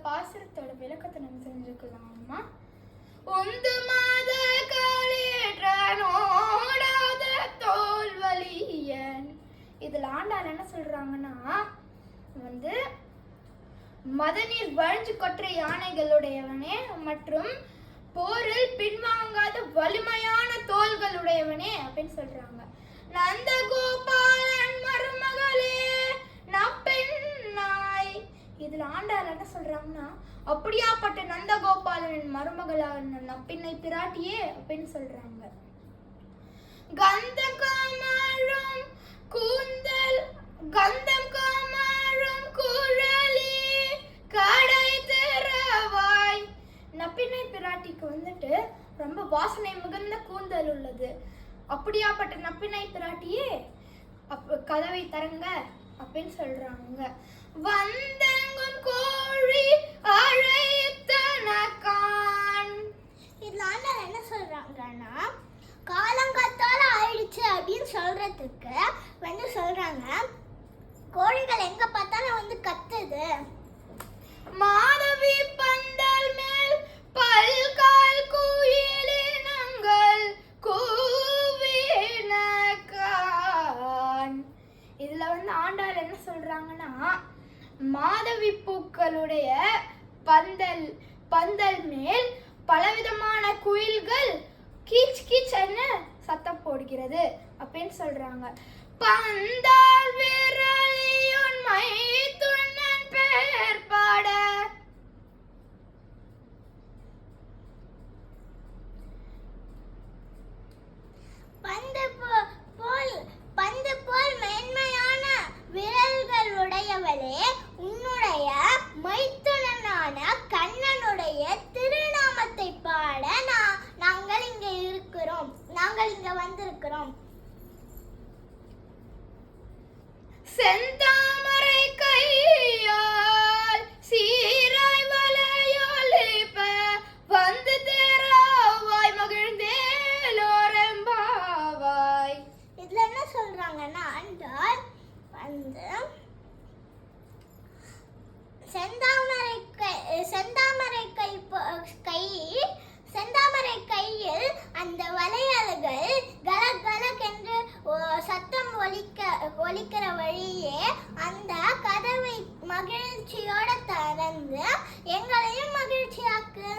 பாசுரத்தோட விளக்கத்தை நம்ம தெரிஞ்சுக்கலாமா? உந்து மாத காலேற்றனோடாத தோல்வலியன். இதுல ஆண்டாள் என்ன சொல்றாங்கன்னா, மதநீர் வழிஞ்சு கொற்ற யானைகளுடையவனே மற்றும் போரில் பின்வாங்காத வலிமையான தோள்களுடையவனே அப்படின்னு சொல்றாங்க. நந்த கோபாலன் மருமகளே நப்பெண்ணாய். இதுல ஆண்டாள் என்ன சொல்றாங்கன்னா, அப்படியாப்பட்ட நந்தகோபாலனின் மருமகளான நப்பின்னை பிராட்டியே அப்படின்னு சொல்றாங்க. கந்தம் காமழும் கூந்தல் கந்தம் காமழும் குழலி கடை திறவாய். நப்பின்னை பிராட்டிக்கு ரொம்ப வாசனை மிகுந்த கூந்தல் உள்ளது. அப்படியாப்பட்ட நப்பின்னை பிராட்டியே கதவை தரங்க அப்படின்னு சொல்றாங்க. வந்தெங்கும் கோழி அழைத்தனகான். இதுல ஆண்டாள் என்ன சொல்றாங்கன்னா, காலங்காத்தால ஆயிடுச்சு அப்படின்னு சொல்றதுக்கு சொல்றாங்க, கோழிகள் எங்க பார்த்தாலும் கத்துது. மாதவி பந்தல் மேல் பல்கால் குயிலினங்கள் கூவினகான். இதுல ஆண்டாள் என்ன சொல்றாங்கன்னா, மாதவி பூக்களுடைய பந்தல் மேல் பலவிதமான குயில்கள் கீச் கீச்ன்னு சத்தம் போடுகிறது அப்படின்னு சொல்றாங்க. பந்தால் விரலியுன் மைத்துனன் பேர் பாட. பந்து போல் மேன்மையான விரல்கள் உடையவளே, உன்னுடைய மைத்துனனான கண்ணனுடைய திருநாமத்தை பாட நாங்கள் இங்க வந்திருக்கிறோம். செந்தாமரை கையால் சீராய் வளையொலிப்ப வந்து தேராவாய் மகிழ்ந்தேலோரெம்பாவாய். இதுல என்ன சொல்றாங்கன்னா, ஆண்டாள் செந்தாமரை கையில் அந்த வளையல்கள் கலகலக் என்று சத்தம் ஒலிக்கிற வழியே அந்த கதவை மகிழ்ச்சியோட திறந்து எங்களையும் மகிழ்ச்சியாக்கு.